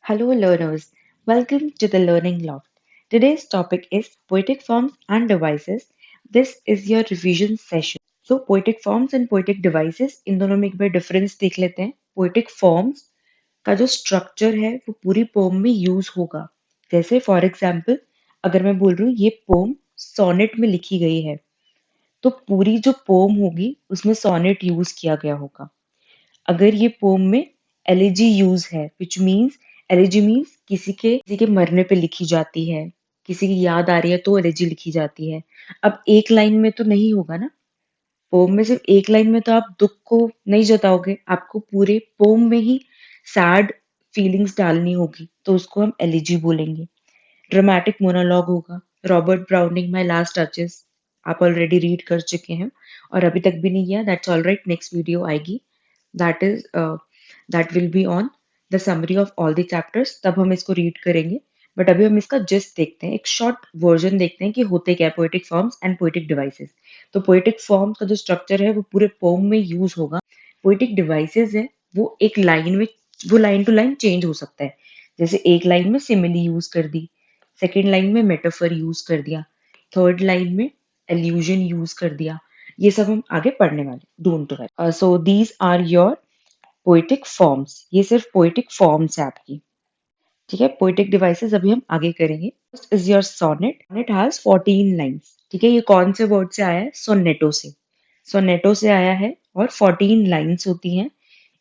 Hello, learners. Welcome to the Learning Loft. Today's topic is poetic forms and devices. This is your revision session. So, poetic forms and poetic devices इन दोनों में एक बार difference देख लेते हैं. Poetic forms का जो structure है वो पूरी पोम में यूज होगा. जैसे फॉर एग्जाम्पल अगर मैं बोल रही हूँ ये पोम सोनेट में लिखी गई है तो पूरी जो पोम होगी उसमें सोनेट यूज किया गया होगा. अगर ये पोम में एलिजी यूज है विच मीन्स एलिजी मीन्स किसी के मरने पे लिखी जाती है, किसी की याद आ रही है तो एलिजी लिखी जाती है. अब एक लाइन में तो नहीं होगा ना. पोम में सिर्फ एक लाइन में तो आप दुख को नहीं जताओगे, आपको पूरे पोम में ही सैड फीलिंग्स डालनी होगी तो उसको हम एलिजी बोलेंगे. ड्रामेटिक मोनोलॉग होगा. Robert browning my last touches आप ऑलरेडी रीड कर चुके हैं और अभी तक भी नहीं किया, that's all right. Next video आएगी, that is that will be on the summary of all the chapters. तब हम इसको रीड करेंगे. बट अभी हम इसका जस्ट देखते हैं, एक शॉर्ट वर्जन देखते हैं कि होते क्या है poetic forms and poetic devices. तो पोएटिक फॉर्म्स का जो स्ट्रक्चर है वो पूरे पोम में यूज होगा. पोएटिक डिवाइसेस है वो एक लाइन में, वो लाइन टू लाइन चेंज हो सकता है. जैसे एक लाइन में सिमिली यूज कर दी, सेकेंड लाइन में मेटाफर यूज कर दिया, थर्ड लाइन में एल्यूजन यूज कर दिया. ये सब हम आगे पढ़ने वाले. Don't worry. So these are your poetic forms. ये सिर्फ पोएटिक फॉर्म्स है आपकी. ठीक है, पोएटिक डिवाइसेस अभी हम आगे करेंगे. First is your sonnet. Sonnet has 14 lines. ठीक है, ये कौन से वर्ड से आया है? सोनेटो से. सोनेटो से आया है और 14 लाइंस होती हैं.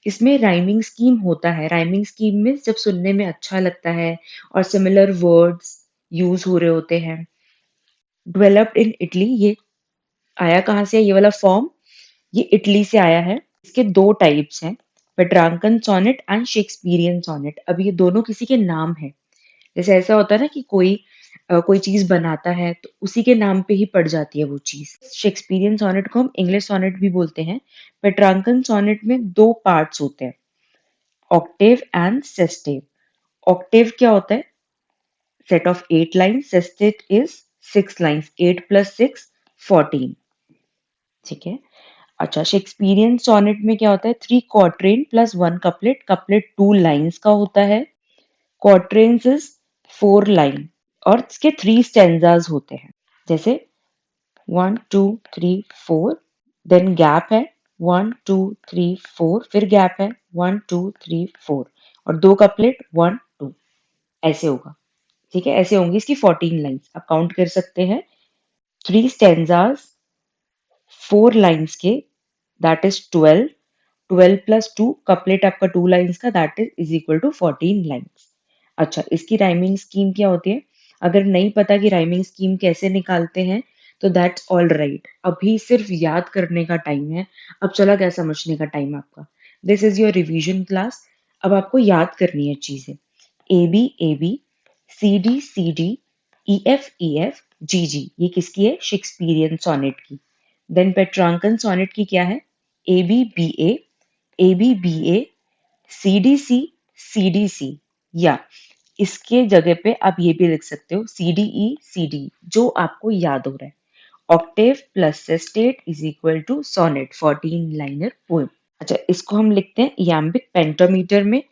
इसमें राइमिंग स्कीम होता है. राइमिंग स्कीम में जब सुनने में अच्छा लगता है और सिमिलर वर्ड्स यूज हो रहे होते हैं. Developed in Italy. ये आया कहाँ से है ये वाला फॉर्म? ये इटली से आया है. इसके दो टाइप्स हैं, पेट्रांकन सोनेट एंड शेक्सपियरियन सोनेट. अब ये दोनों किसी के नाम है. जैसे ऐसा होता है ना कि कोई चीज बनाता है तो उसी के नाम पे ही पड़ जाती है वो चीज. शेक्सपियरियन सोनेट को हम इंग्लिश सोनेट भी बोलते हैं. पेट्रांकन सोनेट में दो पार्ट्स होते हैं, ऑक्टेव एंड सेस्टेव. ऑक्टेव क्या होता है? Set of 8 lines. Sestet is 6 lines. 8 plus 6 14. ठीक है. अच्छा, शेक्सपियरियन सोनेट में क्या होता है? 3 quatrain plus 1 couplet. Couplet 2 lines का होता है. क्वार्ट्रेन्स इज 4 लाइन और इसके 3 स्टेंजाज होते हैं. जैसे 1 2 3 4, देन गैप है 1 2 3 4, फिर गैप है 1 2 3 4 और दो कपलेट 1 2. ऐसे होगा. ठीक है, ऐसे होंगी इसकी 14 लाइन्स. आप काउंट कर सकते हैं. 3 स्टेंजाज 4 लाइन्स के, दैट इज 12. 12 प्लस 2, कपलेट आपका 2 लाइन्स का, that is equal to 14 lines. अच्छा, इसकी राइमिंग स्कीम क्या होती है? अगर नहीं पता कि राइमिंग स्कीम कैसे निकालते हैं तो दैट्स ऑल राइट. अभी सिर्फ याद करने का टाइम है. अब चला गया समझने का टाइम आपका. This is your revision class. अब आपको याद करनी है चीजें. A B, C D, E F G G. ये किसकी है? शेक्सपियरियन सोनेट की. देन पेट्रांकन सोनेट की क्या है? A B B A, C D C. या इसके जगह पे आप ये भी लिख सकते हो सी डी, जो आपको याद हो रहा है. Octave plus sestet is equal to sonnet, 14 liner poem. अच्छा, इसको हम लिखते हैं इयाम्बिक पेंटामीटर में.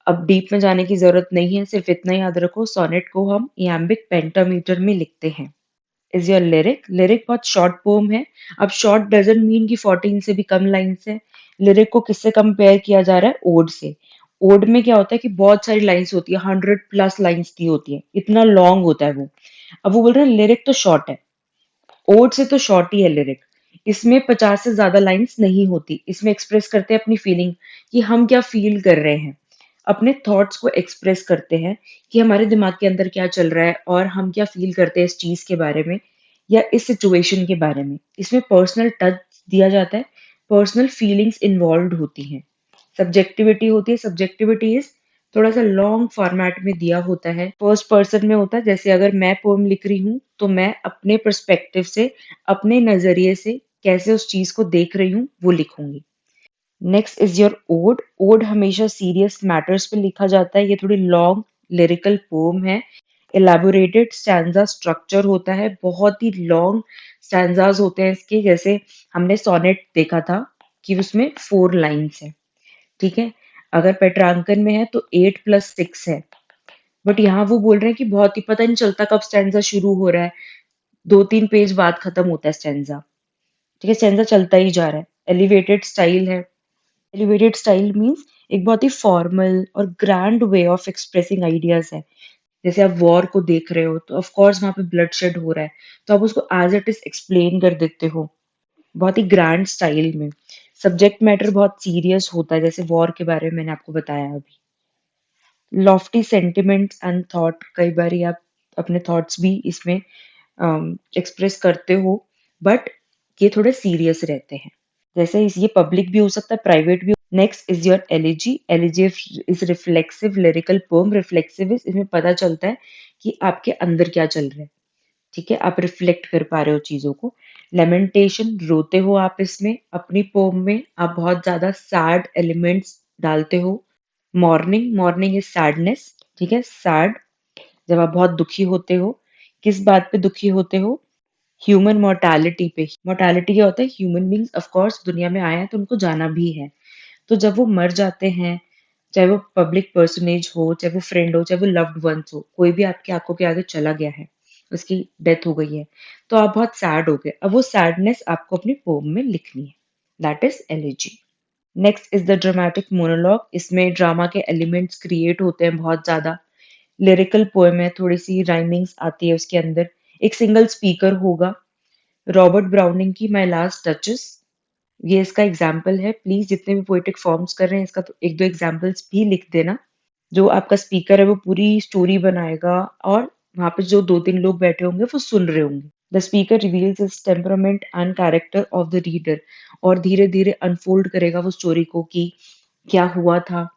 अब डीप में जाने की जरूरत नहीं है, सिर्फ इतना याद रखो, सोनेट को हम इयाम्बिक पेंटामीटर में लिखते हैं. Is your lyric. लिरिक बहुत शॉर्ट पोम है. अब शॉर्ट डजंट मीन कि 14 से भी कम लाइन्स है. लिरिक को किससे कंपेयर किया जा रहा है? ओड से. ओड में क्या होता है कि बहुत सारी लाइन्स होती है, 100 प्लस लाइन्स की होती है, इतना लॉन्ग होता है वो. अब वो बोल रहे हैं लिरिक तो शॉर्ट है. ओड से तो शॉर्ट ही है लिरिक. इसमें 50 से ज्यादा लाइन्स नहीं होती. इसमें एक्सप्रेस करते हैं अपनी फीलिंग, कि हम क्या फील कर रहे हैं. अपने थॉट्स को एक्सप्रेस करते हैं कि हमारे दिमाग के अंदर क्या चल रहा है और हम क्या फील करते हैं इस चीज के बारे में या इस सिचुएशन के बारे में. इसमें पर्सनल टच दिया जाता है, पर्सनल फीलिंग्स इन्वॉल्व होती हैं. सब्जेक्टिविटी होती है. सब्जेक्टिविटी इज थोड़ा सा लॉन्ग फॉर्मेट में दिया होता है, फर्स्ट पर्सन में होता है. जैसे अगर मैं पोएम लिख रही हूँ तो मैं अपने पर्सपेक्टिव से, अपने नजरिए से कैसे उस चीज को देख रही हूँ वो लिखूंगी. Next is your ode. Ode हमेशा सीरियस मैटर्स पे लिखा जाता है. ये थोड़ी लॉन्ग लिरिकल पोम है. एलैबोरेटेड स्टैंजा स्ट्रक्चर होता है. बहुत ही लॉन्ग स्टैंजाज होते हैं इसके. जैसे हमने सोनेट देखा था कि उसमें 4 लाइन्स है. ठीक है. अगर पेट्रांकन में है तो 8+6 है, बट यहाँ वो बोल रहे हैं कि बहुत ही पता नहीं चलता कब स्टैंजा शुरू हो रहा है, 2-3 पेज बाद खत्म होता है स्टैंजा। ठीक है, स्टैंजा चलता ही जा रहा है। एलिवेटेड स्टाइल है। एलिवेटेड स्टाइल मीन्स एक बहुत ही फॉर्मल और grand way of expressing ideas है। जैसे आप वॉर को देख रहे हो तो ऑफ कोर्स वहां पे ब्लडशेड हो रहा है, तो आप उसको एज इट इज एक्सप्लेन कर देते हो बहुत ही ग्रैंड स्टाइल में। सब्जेक्ट मैटर बहुत सीरियस होता है, जैसे वॉर के बारे में मैंने आपको बताया अभी। लॉफ्टी सेंटिमेंट्स एंड थॉट, कई बार आप अपने थॉट्स भी इसमें एक्सप्रेस करते हो, बट ये थोड़े सीरियस रहते हैं। जैसे ये पब्लिक भी हो सकता है, प्राइवेट भी। Next is your elegy. Elegy is reflexive lyrical poem. Reflexive is, इसमें पता चलता है कि आपके अंदर क्या चल रहा है। ठीक है, आप रिफ्लेक्ट कर पा रहे हो चीजों को। लेमेंटेशन, रोते हो आप इसमें अपनी पोम में, आप बहुत ज्यादा सैड एलिमेंट्स डालते हो। Morning, morning is sadness. ठीक है, सैड, जब आप बहुत दुखी होते हो। किस बात पे दुखी होते हो? ह्यूमन मोर्टालिटी पे। मोर्टालिटी क्या होता है? ह्यूमन बींग्स ऑफ कोर्स दुनिया में आए हैं तो उनको जाना भी है, तो जब वो मर जाते हैं, चाहे वो पब्लिक पर्सनेज हो, चाहे वो फ्रेंड हो, चाहे वो लव्ड वंस हो, कोई भी आपकी आंखों के आगे चला गया है, उसकी डेथ हो गई है, तो आप बहुत सैड हो गए। अब वो सैडनेस आपको अपनी पोम में लिखनी है, that is elegy. Next is the dramatic monologue. इसमें ड्रामा के एलिमेंट्स क्रिएट होते हैं बहुत ज्यादा। लिरिकल पोएम है, थोड़ी सी राइमिंग्स आती है उसके अंदर। एक सिंगल स्पीकर होगा। रॉबर्ट ब्राउनिंग की माई लास्ट टचेस, ये इसका एग्जाम्पल है। प्लीज जितने भी पोएटिक फॉर्म्स कर रहे हैं इसका तो एक दो एग्जाम्पल्स भी लिख देना। जो आपका स्पीकर है वो पूरी स्टोरी बनाएगा, और वहां पे जो 2-3 लोग बैठे होंगे वो सुन रहे होंगे। The speaker reveals his temperament and character of the reader, और धीरे धीरे अनफोल्ड करेगा वो स्टोरी को कि क्या हुआ था,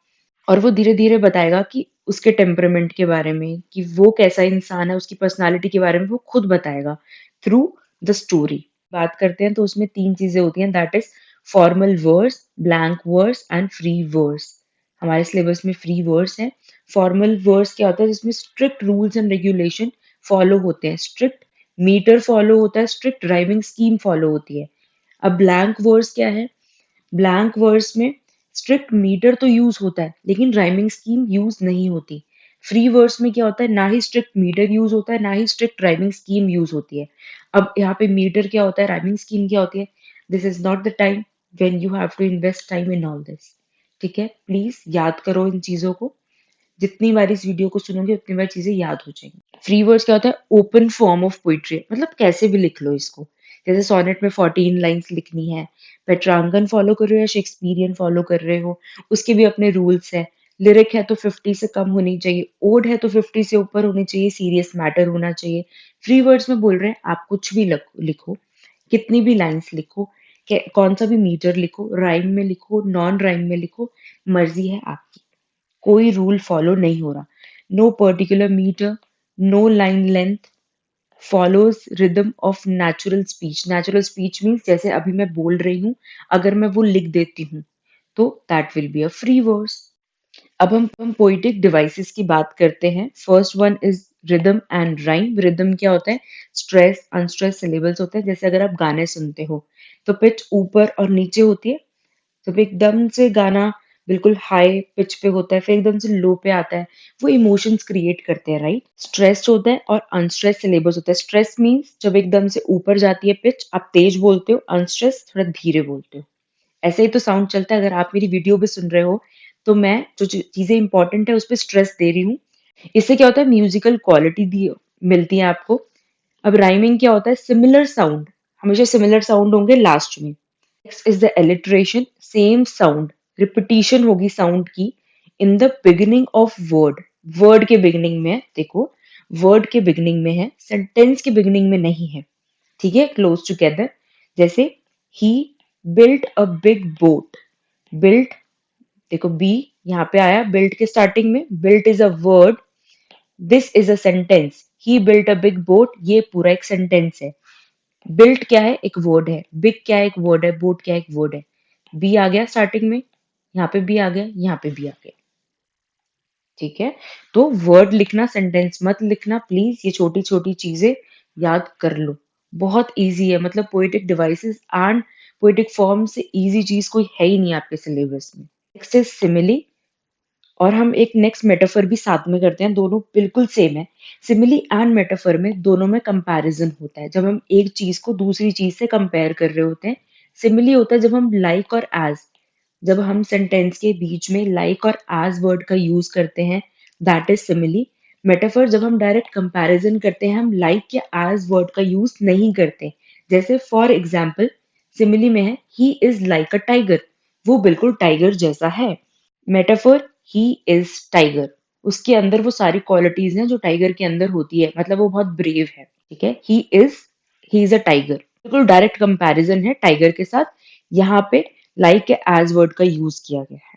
और वो धीरे धीरे बताएगा कि उसके टेम्परामेंट के बारे में, कि वो कैसा इंसान है, उसकी पर्सनालिटी के बारे में वो खुद बताएगा थ्रू द स्टोरी। बात करते हैं तो उसमें 3 चीजें होती हैं, that is formal verse, blank verse and free verse. हमारे सिलेबस में फ्री वर्स है। फॉर्मल वर्स क्या होता है? जिसमें strict rules and regulation follow होते हैं, स्ट्रिक्ट मीटर फॉलो होता है, स्ट्रिक्ट राइमिंग स्कीम फॉलो होती है। अब ब्लैंक वर्स क्या है? ब्लैंक वर्स में स्ट्रिक्ट मीटर तो यूज होता है लेकिन राइमिंग स्कीम यूज नहीं होती। फ्री वर्स में क्या होता है? ना ही स्ट्रिक्ट मीटर यूज होता है, ना ही स्ट्रिक्ट राइमिंग स्कीम यूज होती है। अब यहाँ पे मीटर क्या होता है, राइमिंग स्कीम क्या होती है? This is not the time when you have to invest time in all this. ठीक है, प्लीज याद करो इन चीजों को। जितनी बार इस वीडियो को सुनोगे उतनी बार चीजें याद हो जाएंगी। फ्री वर्ड्स क्या होता है? ओपन फॉर्म ऑफ पोइट्री, मतलब कैसे भी लिख लो इसको। जैसे सोनेट में 14 लाइंस लिखनी है, पेट्रांगन फॉलो कर रहे हो या शेक्सपियरियन फॉलो कर रहे हो, उसके भी अपने रूल्स है। लिरिक है तो 50 से कम होनी चाहिए, ओड है तो 50 से ऊपर होनी चाहिए, सीरियस मैटर होना चाहिए। फ्री वर्ड्स में बोल रहे हैं आप कुछ भी लिखो, कितनी भी लाइंस लिखो, कौन सा भी मीटर लिखो, राइम में लिखो, नॉन राइम में लिखो, मर्जी है आपकी। कोई रूल फॉलो नहीं हो रहा। No particular metre, no line length, follows rhythm of natural speech. Natural speech means जैसे अभी मैं बोल रही हूँ, अगर मैं वो लिख देती हूँ तो that will be a free verse. अब हम पोइटिक डिवाइसेस की बात करते हैं। First one is rhythm and rhyme. Rhythm क्या होता है? स्ट्रेस अनस्ट्रेस सिलेबल्स होते हैं। जैसे अगर आप गाने सुनते हो तो पिच ऊपर और नीचे होती है, जब एकदम से गाना बिल्कुल हाई पिच पे होता है फिर एकदम से लो पे आता है, वो इमोशंस क्रिएट करते हैं, राइट? स्ट्रेस्ड होता है और अनस्ट्रेस सिलेबस होता है। स्ट्रेस मीन्स जब एकदम से ऊपर जाती है पिच, आप तेज बोलते हो, अनस्ट्रेस थोड़ा धीरे बोलते हो। ऐसे ही तो साउंड चलता है। अगर आप मेरी वीडियो भी सुन रहे हो तो मैं जो चीजें इंपॉर्टेंट है उस पर स्ट्रेस दे रही हूँ। इससे क्या होता है? म्यूजिकल क्वालिटी दी मिलती है आपको। अब राइमिंग क्या होता है? सिमिलर साउंड, हमेशा सिमिलर साउंड होंगे लास्ट में। Next is the alliteration, same sound, repetition होगी sound की in the beginning of word। word के beginning में है, देखो word के beginning में है, sentence के beginning में नहीं है। ठीक है, close together। जैसे he built a big boat। built, देखो बी यहाँ पे आया built के starting में। built is a word, this is a sentence। he built a big boat, ये पूरा एक sentence है। बिल्ट क्या है? एक वर्ड है। बिग क्या है? एक वर्ड है। बोट क्या है? एक वर्ड है। बी आ गया स्टार्टिंग में, यहाँ पे बी आ गया, यहाँ पे बी आ गया। ठीक है, तो वर्ड लिखना, सेंटेंस मत लिखना प्लीज। ये छोटी छोटी चीजें याद कर लो, बहुत इजी है। मतलब poetic devices and poetic form से इजी चीज कोई है ही नहीं आपके सिलेबस में। Next is simile. और हम एक नेक्स्ट मेटाफर भी साथ में करते हैं, दोनों बिल्कुल सेम है। सिमिली एंड मेटाफर में दोनों में कंपैरिजन होता है, जब हम एक चीज को दूसरी चीज से कंपेयर कर रहे होते हैं। सिमिली होता है जब हम लाइक और एज, जब हम सेंटेंस के बीच में लाइक और एज वर्ड का यूज करते हैं, दैट इज सिमिली। मेटाफर जब हम डायरेक्ट कंपैरिजन करते हैं, हम लाइक या एज वर्ड का यूज नहीं करते। जैसे फॉर एग्जाम्पल सिमिली में है he is like a tiger, वो बिल्कुल टाइगर जैसा है। मेटाफर ही इज टाइगर, उसके अंदर वो सारी क्वालिटीज हैं जो टाइगर के अंदर होती है, मतलब वो बहुत ब्रेव है। ठीक है, ही इज अ टाइगर, बिल्कुल डायरेक्ट कंपैरिजन है टाइगर के साथ। यहाँ पे लाइक के एज वर्ड का यूज किया गया है।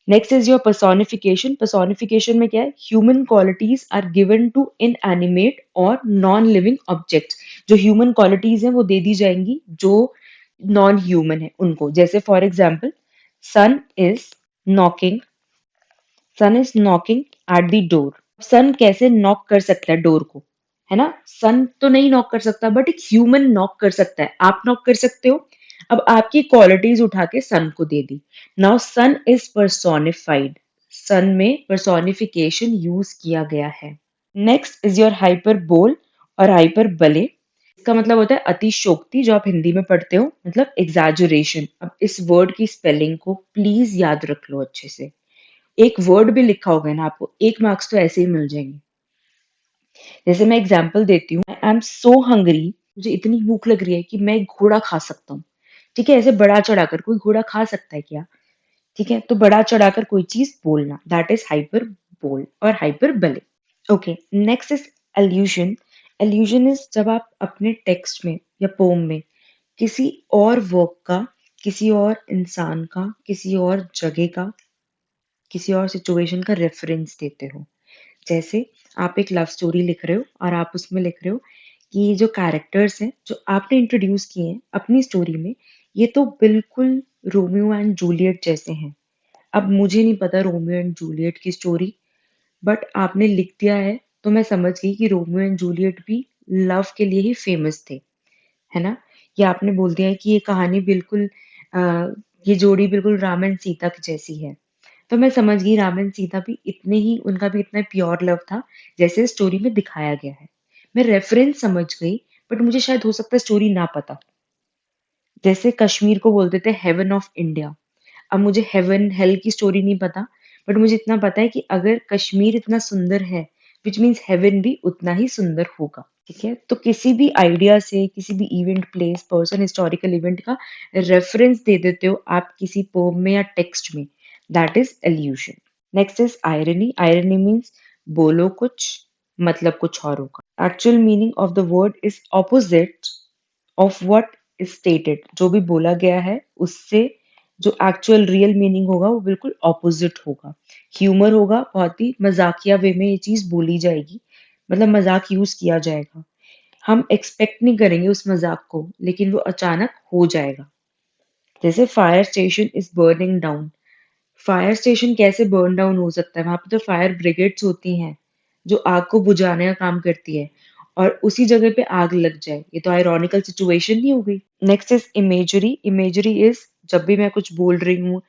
Next is your personification. Personification में क्या है, human qualities are given to inanimate और नॉन लिविंग ऑब्जेक्ट्स। जो ह्यूमन क्वालिटीज हैं वो दे दी जाएंगी जो नॉन ह्यूमन है उनको। जैसे for example sun is knocking, sun is knocking at the door. Sun कैसे नॉक कर सकता है डोर को, है ना? सन तो नहीं नॉक कर सकता, बट एक ह्यूमन नॉक कर सकता है। आप नॉक कर सकते हो। अब आपकी क्वालिटीज उठा के सन को दे दी। नाउ सन इज पर्सोनिफाइड, सन में पर्सोनिफिकेशन यूज किया गया है। नेक्स्ट इज योर हाइपरबोल और हाइपरबले। इसका मतलब होता है अतिशोक्ति, जो आप हिंदी में पढ़ते हो, मतलब एग्जैजुरेशन। अब इस वर्ड की स्पेलिंग को प्लीज याद रख लो अच्छे से। एक वर्ड भी लिखा होगा ना, आपको 1 मार्क्स तो ऐसे ही मिल जाएंगे। जैसे मैं एग्जांपल देती हूँ, आई एम सो हंग्री, मुझे इतनी भूख लग रही है कि मैं एक घोड़ा खा सकता हूँ। ठीक है, ऐसे बढ़ा चढ़ाकर कोई घोड़ा खा सकता है क्या? ठीक है, तो बढ़ा चढ़ाकर कोई चीज बोलना, दैट इज हाइपर बोल और hyperbole. Okay, next is allusion. Allusion is जब आप अपने टेक्स्ट में या पोम में किसी और वर्क का, किसी और इंसान का, किसी और जगह का, किसी और सिचुएशन का रेफरेंस देते हो। जैसे आप एक लव स्टोरी लिख रहे हो और आप उसमें लिख रहे हो कि ये जो कैरेक्टर्स हैं जो आपने इंट्रोड्यूस किए हैं अपनी स्टोरी में, ये तो बिल्कुल रोमियो एंड जूलियट जैसे हैं। अब मुझे नहीं पता रोमियो एंड जूलियट की स्टोरी, बट आपने लिख दिया है तो मैं समझ गई कि रोमियो एंड जूलियट भी लव के लिए ही फेमस थे, है ना? या आपने बोल दिया है कि ये कहानी बिल्कुल अ, ये जोड़ी बिल्कुल राम एंड सीता की जैसी है, तो मैं समझ गई राम एंड सीता भी इतने ही, उनका भी इतना प्योर लव था जैसे स्टोरी में दिखाया गया है। मैं रेफरेंस समझ गई, बट मुझे शायद हो सकता है स्टोरी ना पता। जैसे कश्मीर को बोलते थे हेवन ऑफ इंडिया। अब मुझे हेवन हेल की स्टोरी नहीं पता, बट मुझे इतना पता है कि अगर कश्मीर इतना सुंदर है, विच मीन्स हेवन भी उतना ही सुंदर होगा। ठीक है, तो किसी भी आइडिया से, किसी भी event, place, person, historical event का रेफरेंस दे देते हो आप किसी पोम में या टेक्स्ट में, that is allusion. Next is irony. Irony means बोलो कुछ, मतलब कुछ और होगा। Actual meaning of the word is opposite of what is stated. जो भी बोला गया है उससे जो एक्चुअल रियल मीनिंग होगा वो बिल्कुल ऑपोजिट होगा। ह्यूमर होगा, बहुत ही मजाकिया वे में ये चीज बोली जाएगी, मतलब मजाक यूज किया जाएगा। हम एक्सपेक्ट नहीं करेंगे उस मजाक को, लेकिन वो अचानक हो जाएगा। जैसे fire station is burning down. Fire station कैसे बर्न डाउन हो सकता है? वहां पे तो फायर ब्रिगेड्स होती हैं जो आग को बुझाने का काम करती है, और उसी जगह पे आग लग जाए, ये तो आयरॉनिकल सिचुएशन नहीं हो गई? Next is imagery. Imagery is जब भी मैं कुछ बोल रही हूँ,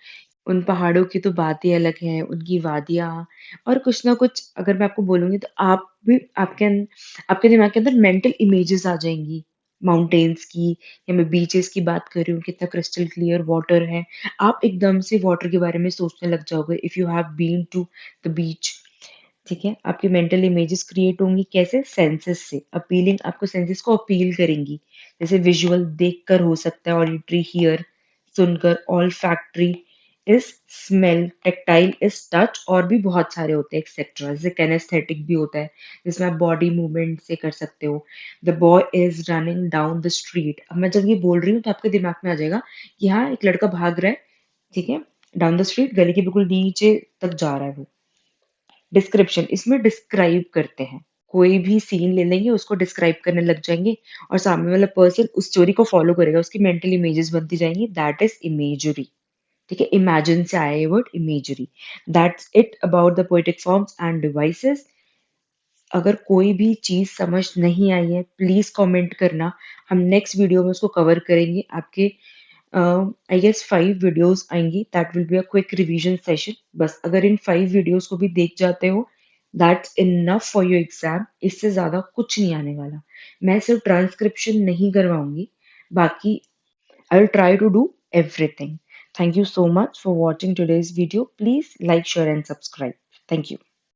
उन पहाड़ों की तो बातें अलग हैं, उनकी वादियाँ, और कुछ ना कुछ अगर मैं आपको बोलूंगी तो आप भी आपके दिमाग के अंदर मेंटल इमेजेस आ जाएंगी, माउंटेन्स की, या मैं बीचेस की बात कर रही हूँ, कितना क्रिस्टल क्लियर वाटर है। आप एकदम से वाटर के बारे में सोचने लग जाओगे if you have been to the beach. ठीक है, आपकी मेंटल इमेजेस क्रिएट होंगी कैसे? सेंसेस से। अपीलिंग, आपको सेंसेस को अपील करेंगी। जैसे विजुअल देखकर हो सकता है, ऑडिटरी हियर सुनकर, all factory is smell, tactile is touch, और भी बहुत सारे होते हैं एक्सेट्रा। जैसे कैनेस्थेटिक भी होता है जिसमें आप बॉडी मूवमेंट से कर सकते हो। The boy is running down the street. अब मैं जब ये बोल रही हूँ तो आपके दिमाग में आ जाएगा कि हाँ, एक लड़का भाग रहा है। ठीक है, डाउन द स्ट्रीट, गली के बिल्कुल नीचे तक जा रहा है वो। डिस्क्रिप्शन, इसमें डिस्क्राइब करते हैं, कोई भी सीन ले लेंगे उसको डिस्क्राइब करने लग जाएंगे, और सामने वाला पर्सन उस स्टोरी को फॉलो करेगा, उसकी मेंटल इमेजेस बनती जाएंगी, दैट इज इमेजरी। ठीक है, इमेजिन से आया ये word imagery. That's it about the poetic forms end devices. अगर कोई भी चीज समझ नहीं आई है प्लीज कमेंट करना, हम नेक्स्ट वीडियो में उसको कवर करेंगे आपके आई गेस 5 वीडियोस आएंगी, that will be a quick revision session. बस अगर इन 5 वीडियोस को भी देख जाते हो, that's enough for your exam. इससे ज्यादा कुछ नहीं आने वाला। मैं सिर्फ ट्रांसक्रिप्शन नहीं करवाऊंगी, बाकी I will try to do everything. Thank you so much for watching today's video. Please like, share, and subscribe. Thank you.